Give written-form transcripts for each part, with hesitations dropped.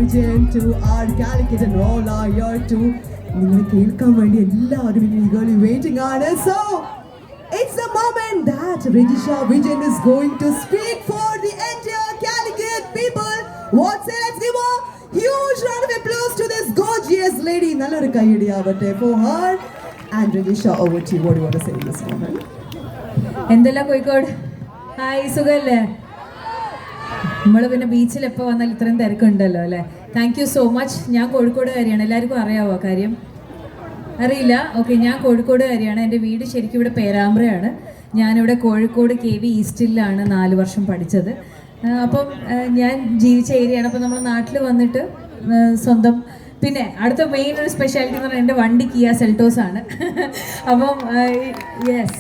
Vijayan to our Calicut and all are here too. നിങ്ങൾ കേൾക്കാൻ വേണ്ടി എല്ലാവരും eagerly waiting ആണ്. So it's the moment that Rajisha Vijayan is going to speak for the entire Calicut people. What say, let's give a huge round of applause to this gorgeous lady. നല്ലൊരു കൈയടി ആവട്ടെ for her. And Rajisha, over to you. What do you want to say in this moment? എന്തെല്ലാം Kozhikode hi സുഖല്ലേ? നമ്മൾ പിന്നെ ബീച്ചിൽ എപ്പോൾ വന്നാൽ ഇത്രയും തിരക്കുണ്ടല്ലോ അല്ലേ. Thank you so much. ഞാൻ കോഴിക്കോടുകാരിയാണ്. എല്ലാവർക്കും അറിയാവോ കാര്യം? അറിയില്ല? ഓക്കെ, ഞാൻ കോഴിക്കോടുകാരിയാണ്. എൻ്റെ വീട് ശരിക്കും ഇവിടെ പേരാമ്പ്രയാണ്. ഞാനിവിടെ കോഴിക്കോട് KV ഈസ്റ്റിലാണ് 4 വർഷം പഠിച്ചത്. അപ്പം ഞാൻ ജീവിച്ച ഏരിയയാണ്. അപ്പം നമ്മൾ നാട്ടിൽ വന്നിട്ട് സ്വന്തം പിന്നെ അടുത്ത മെയിൻ ഒരു സ്പെഷ്യാലിറ്റി എന്ന് പറഞ്ഞാൽ എൻ്റെ വണ്ടി കിയ സെൽറ്റോസ് ആണ്. അപ്പം യെസ്,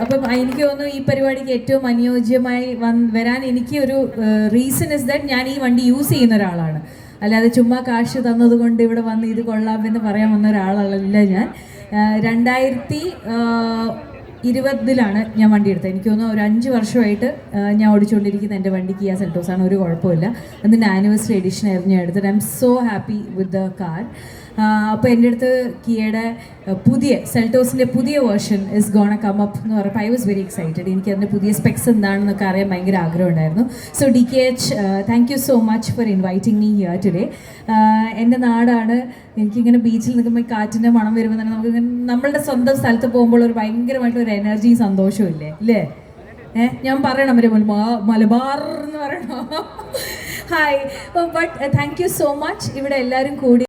അപ്പം എനിക്ക് തോന്നുന്നു ഈ പരിപാടിക്ക് ഏറ്റവും അനുയോജ്യമായി വരാൻ എനിക്ക് ഒരു റീസൺ ഇസ് ദാറ്റ് ഞാൻ ഈ വണ്ടി യൂസ് ചെയ്യുന്ന ഒരാളാണ്. അല്ലാതെ ചുമ്മാ കാശ് തന്നതുകൊണ്ട് ഇവിടെ വന്ന് ഇത് കൊള്ളാമെന്ന് പറയാൻ വന്ന ഒരാളല്ല ഞാൻ. 2020 ഞാൻ വണ്ടി എടുത്തത്. എനിക്ക് തോന്നുന്നു ഒരു 5 വർഷമായിട്ട് ഞാൻ ഓടിച്ചുകൊണ്ടിരിക്കുന്ന എൻ്റെ വണ്ടി കിയ സെൽറ്റോസാണ്. ഒരു കുഴപ്പമില്ല. അതിൻ്റെ ആനിവേഴ്സറി എഡിഷൻ ആയിരുന്നു ഞാൻ എടുത്തത്. I am so happy with the car. അപ്പോൾ എൻ്റെ അടുത്ത് കിയയുടെ പുതിയ സെൽറ്റോസിൻ്റെ പുതിയ version is gonna come up എന്ന് പറഞ്ഞപ്പോൾ ഐ വാസ് വെരി എക്സൈറ്റഡ്. എനിക്ക് അതിൻ്റെ പുതിയ സ്പെക്സ് എന്താണെന്നൊക്കെ അറിയാൻ ഭയങ്കര ആഗ്രഹം ഉണ്ടായിരുന്നു. So DKH, thank you so much for inviting me here today. എൻ്റെ നാടാണ്. എനിക്കിങ്ങനെ ബീച്ചിൽ നിൽക്കുമ്പോൾ കാറ്റിൻ്റെ മണം വരുമ്പോൾ തന്നെ നമുക്കിങ്ങനെ നമ്മളുടെ സ്വന്തം സ്ഥലത്ത് പോകുമ്പോൾ ഒരു ഭയങ്കരമായിട്ടൊരു എനർജിയും സന്തോഷവും ഇല്ലേ ഇല്ലേ? ഞാൻ പറയണം ഒരു മലബാർ എന്ന് പറയണോ? Hi, but thank you so much. ഇവിടെ എല്ലാവരും കൂടി